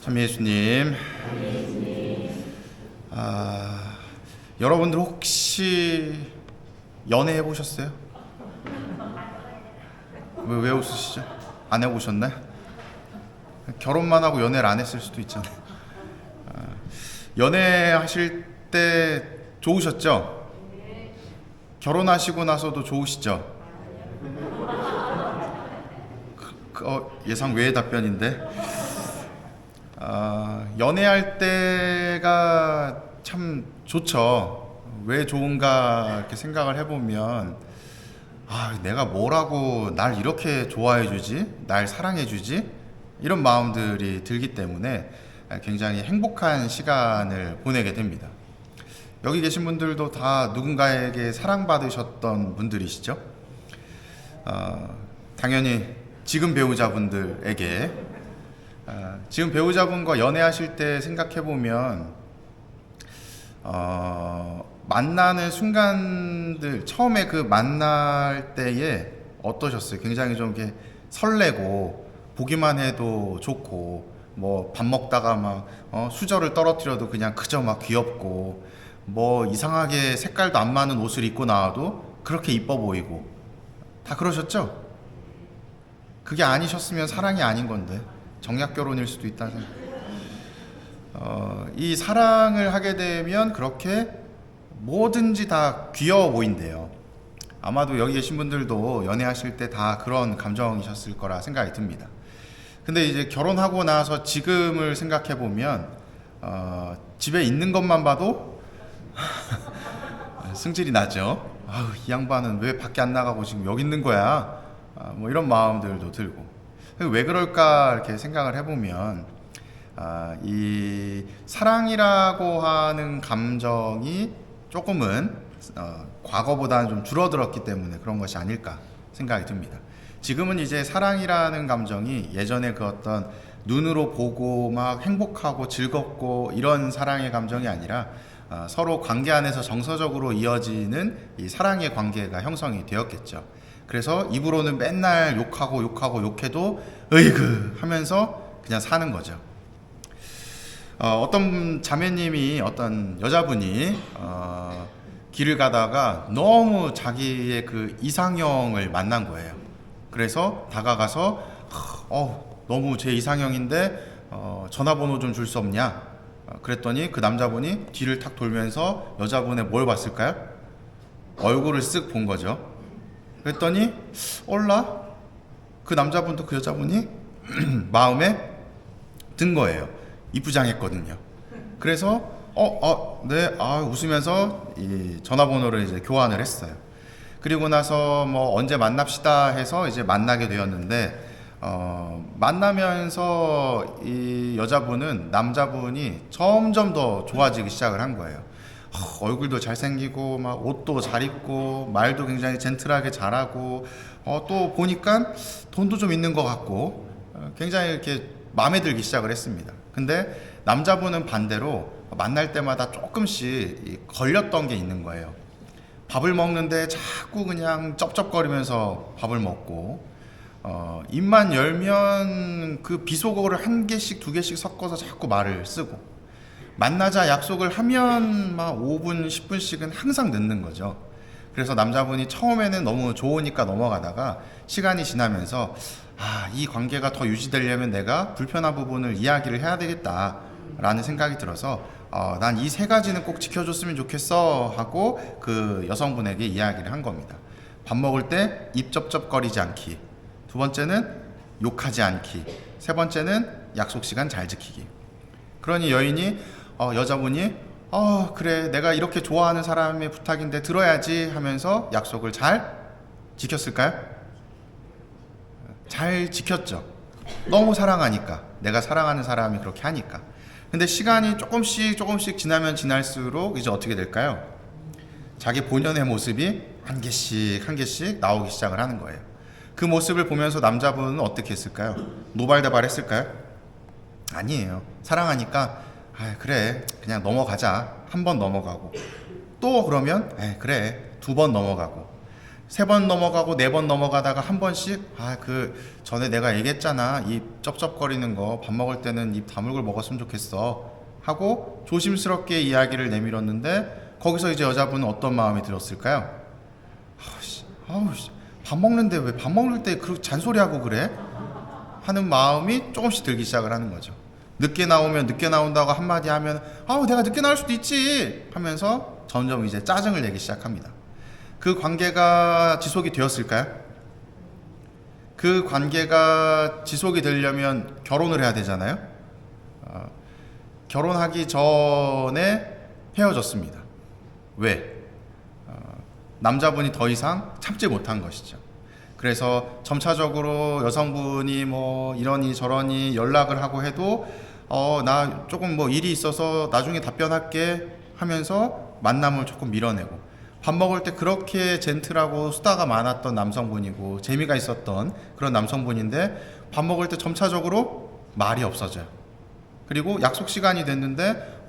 참 예수님, 여러분들 혹시 연애해 보셨어요? 왜 웃으시죠? 안 해보셨나요? 결혼만 하고 연애를 안 했을 수도 있잖아요. 연애하실 때 좋으셨죠? 결혼하시고 나서도 좋으시죠? 예상 외의 답변인데. 연애할 때가 참 좋죠. 왜 좋은가 이렇게 생각을 해보면, 내가 뭐라고 날 이렇게 좋아해 주지? 날 사랑해 주지? 이런 마음들이 들기 때문에 굉장히 행복한 시간을 보내게 됩니다. 여기 계신 분들도 다 누군가에게 사랑받으셨던 분들이시죠? 당연히 지금 배우자분들에게 지금 배우자분과 연애하실 때 생각해보면 만나는 순간들, 처음에 그 만날 때에 어떠셨어요? 굉장히 좀 이렇게 설레고 보기만 해도 좋고, 뭐 밥 먹다가 막 수저를 떨어뜨려도 그냥 그저 막 귀엽고, 뭐 이상하게 색깔도 안 맞는 옷을 입고 나와도 그렇게 이뻐 보이고, 다 그러셨죠? 그게 아니셨으면 사랑이 아닌 건데 정략 결혼일 수도 있다는. 이 사랑을 하게 되면 그렇게 뭐든지 다 귀여워 보인대요. 아마도 여기 계신 분들도 연애하실 때 다 그런 감정이셨을 거라 생각이 듭니다. 근데 이제 결혼하고 나서 지금을 생각해 보면 집에 있는 것만 봐도 승질이 나죠. 이 양반은 왜 밖에 안 나가고 지금 여기 있는 거야? 뭐 이런 마음들도 들고. 왜 그럴까 이렇게 생각을 해보면, 이 사랑이라고 하는 감정이 조금은 과거보다는 좀 줄어들었기 때문에 그런 것이 아닐까 생각이 듭니다. 지금은 이제 사랑이라는 감정이 예전에 그 어떤 눈으로 보고 막 행복하고 즐겁고 이런 사랑의 감정이 아니라 서로 관계 안에서 정서적으로 이어지는 이 사랑의 관계가 형성이 되었겠죠. 그래서 입으로는 맨날 욕해도 으이그 하면서 그냥 사는 거죠. 어떤 자매님이, 어떤 여자분이 길을 가다가 너무 자기의 그 이상형을 만난 거예요. 그래서 다가가서 너무 제 이상형인데 전화번호 좀 줄 수 없냐? 그랬더니 그 남자분이 뒤를 탁 돌면서 여자분의 뭘 봤을까요? 얼굴을 쓱 본 거죠. 그랬더니 올라 그 남자분도 그 여자분이 마음에 든 거예요. 이쁘장했거든요. 그래서 네, 웃으면서 이 전화번호를 이제 교환을 했어요. 그리고 나서 뭐 언제 만납시다 해서 이제 만나게 되었는데, 만나면서 이 여자분은 남자분이 점점 더 좋아지기 시작을 한 거예요. 얼굴도 잘생기고 막 옷도 잘 입고 말도 굉장히 젠틀하게 잘하고, 또 보니까 돈도 좀 있는 것 같고, 굉장히 이렇게 마음에 들기 시작을 했습니다. 근데 남자분은 반대로 만날 때마다 조금씩 걸렸던 게 있는 거예요. 밥을 먹는데 자꾸 그냥 쩝쩝거리면서 밥을 먹고, 입만 열면 그 비속어를 한 개씩 두 개씩 섞어서 자꾸 말을 쓰고, 만나자 약속을 하면 막 5분 10분씩은 항상 늦는 거죠. 그래서 남자분이 처음에는 너무 좋으니까 넘어가다가 시간이 지나면서 이 관계가 더 유지되려면 내가 불편한 부분을 이야기를 해야 되겠다 라는 생각이 들어서 난 이 세 가지는 꼭 지켜줬으면 좋겠어 하고 그 여성분에게 이야기를 한 겁니다. 밥 먹을 때 입 쩝쩝거리지 않기, 두 번째는 욕하지 않기, 세 번째는 약속 시간 잘 지키기. 그러니 여자분이 그래, 내가 이렇게 좋아하는 사람의 부탁인데 들어야지 하면서 약속을 잘 지켰을까요? 잘 지켰죠. 너무 사랑하니까, 내가 사랑하는 사람이 그렇게 하니까. 근데 시간이 조금씩 지나면 지날수록 이제 어떻게 될까요? 자기 본연의 모습이 한 개씩 나오기 시작을 하는 거예요. 그 모습을 보면서 남자분은 어떻게 했을까요? 노발대발 했을까요? 아니에요. 사랑하니까 그래, 그냥 넘어가자. 한 번 넘어가고, 또 그러면 그래, 두 번 넘어가고, 3번 넘어가고 4번 넘어가다가 한 번씩 전에 내가 얘기했잖아, 입 쩝쩝거리는 거 밥 먹을 때는 입 다물고 먹었으면 좋겠어 하고 조심스럽게 이야기를 내밀었는데, 거기서 이제 여자분은 어떤 마음이 들었을까요? 밥 먹는데 왜 밥 먹을 때 그렇게 잔소리하고 그래? 하는 마음이 조금씩 들기 시작을 하는 거죠. 늦게 나오면 늦게 나온다고 한마디 하면 내가 늦게 나올 수도 있지 하면서 점점 이제 짜증을 내기 시작합니다. 그 관계가 지속이 되었을까요? 그 관계가 지속이 되려면 결혼을 해야 되잖아요. 결혼하기 전에 헤어졌습니다. 왜? 남자분이 더 이상 참지 못한 것이죠. 그래서 점차적으로 여성분이 뭐 이러니 저러니 연락을 하고 해도 나 조금 뭐 일이 있어서 나중에 답변할게 하면서 만남을 조금 밀어내고, 밥 먹을 때 그렇게 젠틀하고 수다가 많았던 남성분이고 재미가 있었던 그런 남성분인데 밥 먹을 때 점차적으로 말이 없어져요. 그리고 약속 시간이 됐는데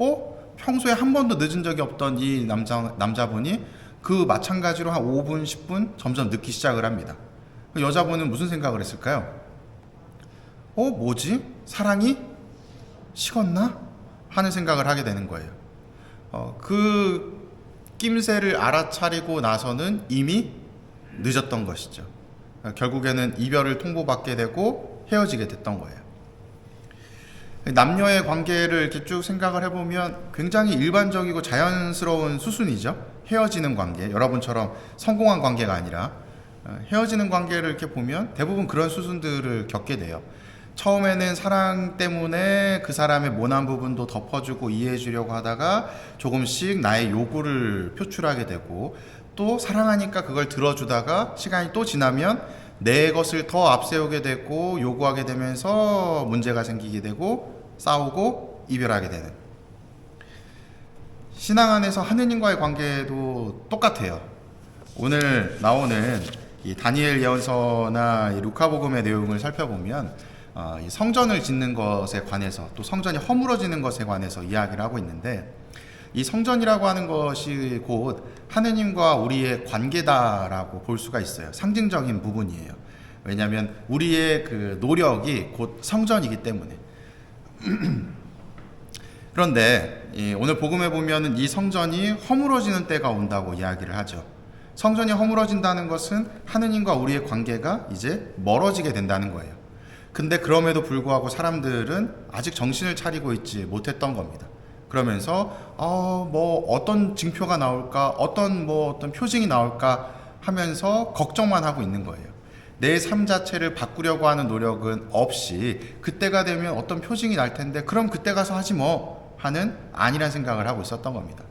평소에 한 번도 늦은 적이 없던 이 남자분이 그 마찬가지로 한 5분, 10분 점점 늦기 시작을 합니다. 여자분은 무슨 생각을 했을까요? 뭐지? 사랑이 식었나? 하는 생각을 하게 되는 거예요. 그 낌새를 알아차리고 나서는 이미 늦었던 것이죠. 결국에는 이별을 통보받게 되고 헤어지게 됐던 거예요. 남녀의 관계를 이렇게 쭉 생각을 해보면 굉장히 일반적이고 자연스러운 수순이죠. 헤어지는 관계, 여러분처럼 성공한 관계가 아니라 헤어지는 관계를 이렇게 보면 대부분 그런 수순들을 겪게 돼요. 처음에는 사랑 때문에 그 사람의 모난 부분도 덮어주고 이해해주려고 하다가 조금씩 나의 요구를 표출하게 되고, 또 사랑하니까 그걸 들어주다가 시간이 또 지나면 내 것을 더 앞세우게 되고 요구하게 되면서 문제가 생기게 되고 싸우고 이별하게 되는, 신앙 안에서 하느님과의 관계도 똑같아요. 오늘 나오는 이 다니엘 예언서나 이 루카복음의 내용을 살펴보면 이 성전을 짓는 것에 관해서, 또 성전이 허물어지는 것에 관해서 이야기를 하고 있는데, 이 성전이라고 하는 것이 곧 하느님과 우리의 관계다라고 볼 수가 있어요. 상징적인 부분이에요. 왜냐하면 우리의 그 노력이 곧 성전이기 때문에. 그런데 오늘 복음에 보면은 이 성전이 허물어지는 때가 온다고 이야기를 하죠. 성전이 허물어진다는 것은 하느님과 우리의 관계가 이제 멀어지게 된다는 거예요. 근데 그럼에도 불구하고 사람들은 아직 정신을 차리고 있지 못했던 겁니다. 그러면서 뭐 어떤 징표가 나올까, 어떤 표징이 나올까 하면서 걱정만 하고 있는 거예요. 내 삶 자체를 바꾸려고 하는 노력은 없이 그때가 되면 어떤 표징이 날 텐데 그럼 그때 가서 하지 뭐 하는 안일한 생각을 하고 있었던 겁니다.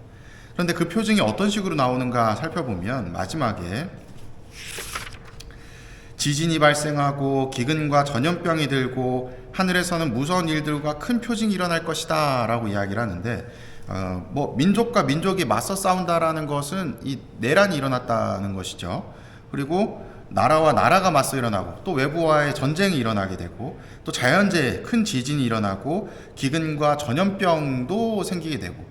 그런데 그 표징이 어떤 식으로 나오는가 살펴보면 마지막에 지진이 발생하고 기근과 전염병이 들고 하늘에서는 무서운 일들과 큰 표징이 일어날 것이다 라고 이야기를 하는데, 민족과 민족이 맞서 싸운다라는 것은 이 내란이 일어났다는 것이죠. 그리고 나라와 나라가 맞서 일어나고, 또 외부와의 전쟁이 일어나게 되고, 또 자연재해, 큰 지진이 일어나고, 기근과 전염병도 생기게 되고,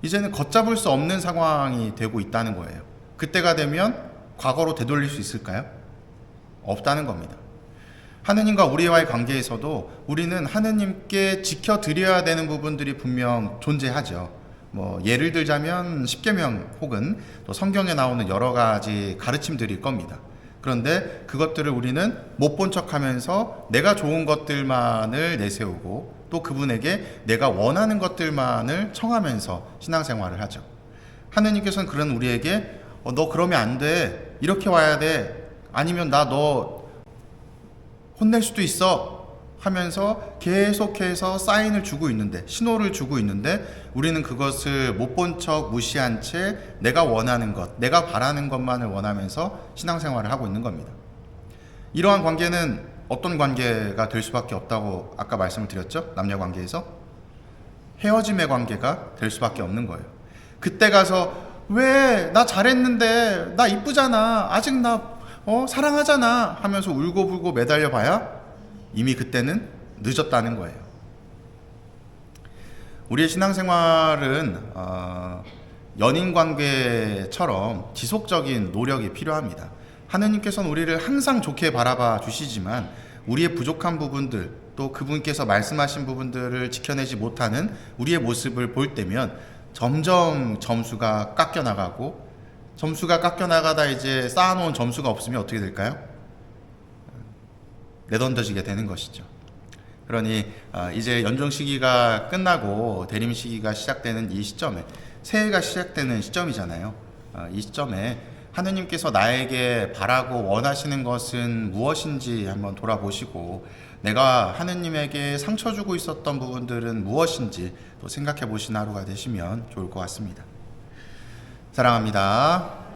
이제는 걷잡을 수 없는 상황이 되고 있다는 거예요. 그때가 되면 과거로 되돌릴 수 있을까요? 없다는 겁니다. 하느님과 우리와의 관계에서도 우리는 하느님께 지켜드려야 되는 부분들이 분명 존재하죠. 예를 들자면 십계명 혹은 또 성경에 나오는 여러 가지 가르침들일 겁니다. 그런데 그것들을 우리는 못 본 척하면서 내가 좋은 것들만을 내세우고, 또 그분에게 내가 원하는 것들만을 청하면서 신앙생활을 하죠. 하느님께서는 그런 우리에게 너 그러면 안 돼, 이렇게 와야 돼, 아니면 나 너 혼낼 수도 있어 하면서 계속해서 사인을 주고 있는데, 신호를 주고 있는데 우리는 그것을 못 본 척 무시한 채 내가 원하는 것, 내가 바라는 것만을 원하면서 신앙생활을 하고 있는 겁니다. 이러한 관계는 어떤 관계가 될 수밖에 없다고 아까 말씀을 드렸죠? 남녀 관계에서 헤어짐의 관계가 될 수밖에 없는 거예요. 그때 가서 왜 나 잘했는데, 나 이쁘잖아, 아직 나 사랑하잖아 하면서 울고불고 매달려 봐야 이미 그때는 늦었다는 거예요. 우리의 신앙생활은 연인관계처럼 지속적인 노력이 필요합니다. 하느님께서는 우리를 항상 좋게 바라봐 주시지만 우리의 부족한 부분들, 또 그분께서 말씀하신 부분들을 지켜내지 못하는 우리의 모습을 볼 때면 점점 점수가 깎여 나가고, 점수가 깎여 나가다 이제 쌓아놓은 점수가 없으면 어떻게 될까요? 내던져지게 되는 것이죠. 그러니 이제 연종 시기가 끝나고 대림 시기가 시작되는 이 시점에, 새해가 시작되는 시점이잖아요. 이 시점에 하느님께서 나에게 바라고 원하시는 것은 무엇인지 한번 돌아보시고, 내가 하느님에게 상처 주고 있었던 부분들은 무엇인지 또 생각해 보시는 하루가 되시면 좋을 것 같습니다. 사랑합니다.